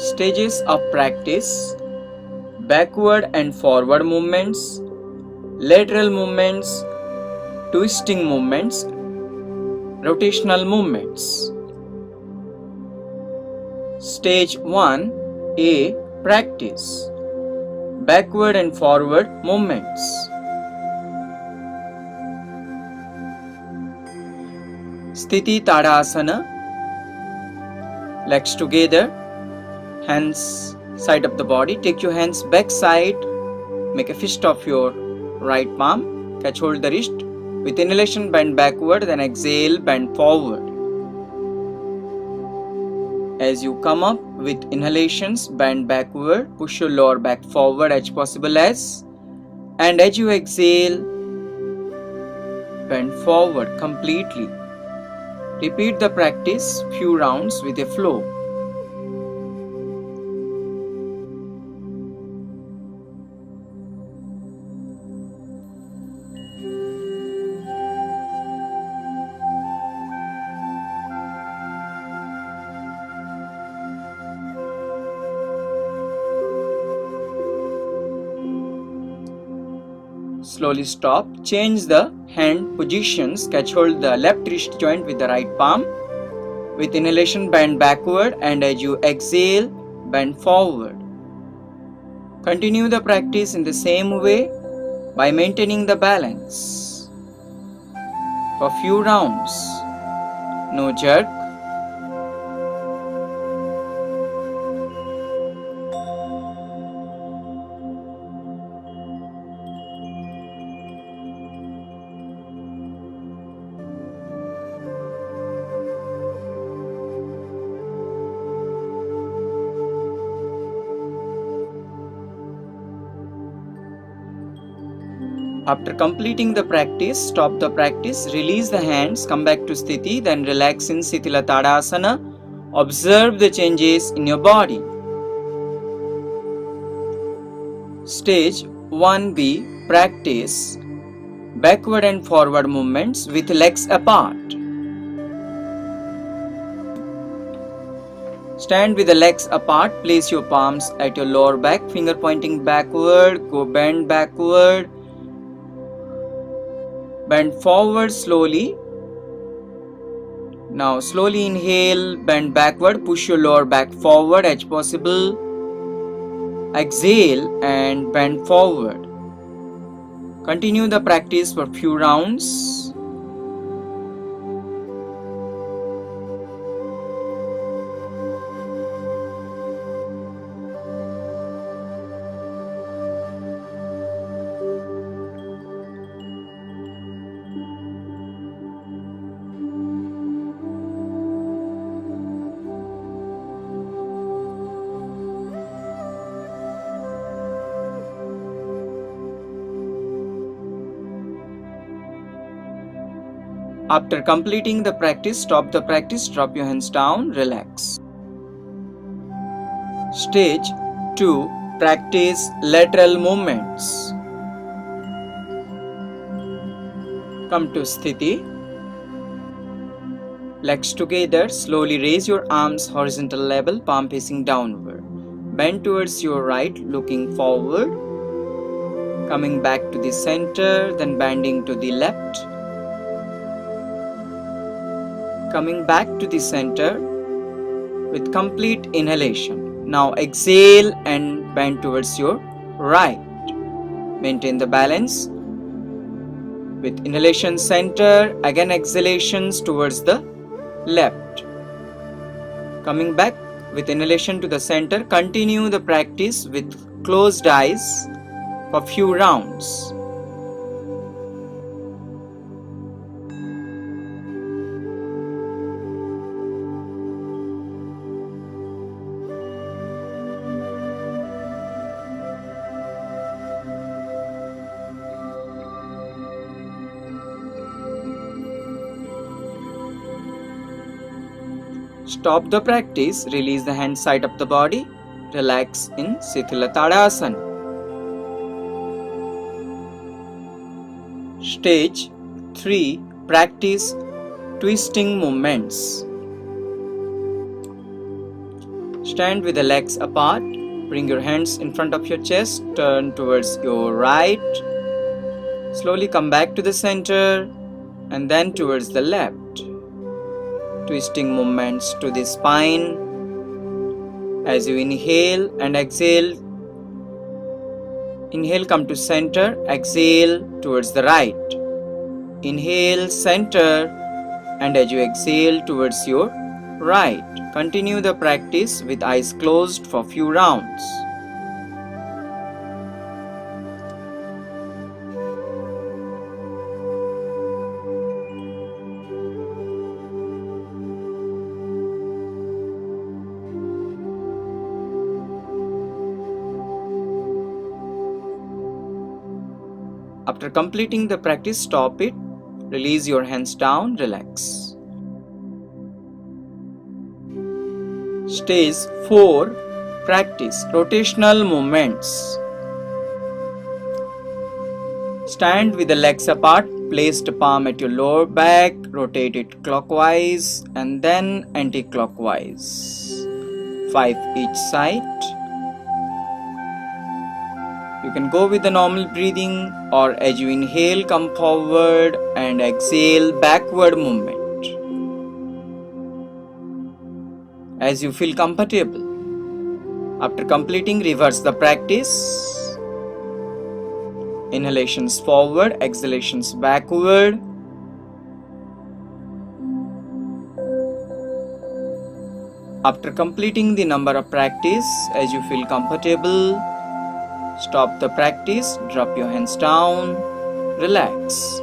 Stages of practice: backward and forward movements, lateral movements, twisting movements, rotational movements. Stage 1 A. Practice: backward and forward movements. Sthiti Tadasana. Legs together, hands side of the body. Take your hands back side. Make a fist of your right palm. Catch hold the wrist. With inhalation, bend backward. Then exhale, bend forward. As you come up with inhalations, bend backward. Push your lower back forward as possible as. And as you exhale, bend forward completely. Repeat the practice few rounds with a flow. Slowly stop. Change the hand positions. Catch hold the left wrist joint with the right palm. With inhalation, bend backward, and as you exhale, bend forward. Continue the practice in the same way by maintaining the balance. For few rounds. No jerk. After completing the practice, stop the practice, release the hands, come back to Sthiti, then relax in Shitala Tadasana. Observe the changes in your body. Stage 1B. Practice: backward and forward movements with legs apart. Stand with the legs apart. Place your palms at your lower back, finger pointing backward. Go bend backward. Bend forward slowly. Now slowly inhale, bend backward, push your lower back forward as possible. Exhale and bend forward. Continue the practice for few rounds. After completing the practice, stop the practice, drop your hands down, relax. Stage 2. Practice lateral movements. Come to Sthiti. Legs together, slowly raise your arms horizontal level, palm facing downward. Bend towards your right, looking forward. Coming back to the center, then bending to the left. Coming back to the center with complete inhalation. Now exhale and bend towards your right. Maintain the balance. With inhalation center, again exhalations towards the left. Coming back with inhalation to the center. Continue the practice with closed eyes for few rounds. Stop the practice, release the hand side of the body, relax in Shitala Tadasana. Stage 3. Practice twisting movements. Stand with the legs apart. Bring your hands in front of your chest. Turn towards your right. Slowly come back to the center and then towards the left. Twisting movements to the spine. As you inhale and exhale, inhale, come to center, exhale towards the right. Inhale, center, and as you exhale towards your right. Continue the practice with eyes closed for few rounds. After completing the practice, stop it. Release your hands down, relax. Stage 4. Practice rotational movements. Stand with the legs apart. Place the palm at your lower back. Rotate it clockwise and then anti-clockwise. 5 each side. You can go with the normal breathing, or as you inhale, come forward and exhale, backward movement. As you feel comfortable. After completing, reverse the practice. Inhalations forward, exhalations backward. After completing the number of practice, as you feel comfortable, stop the practice, drop your hands down, relax.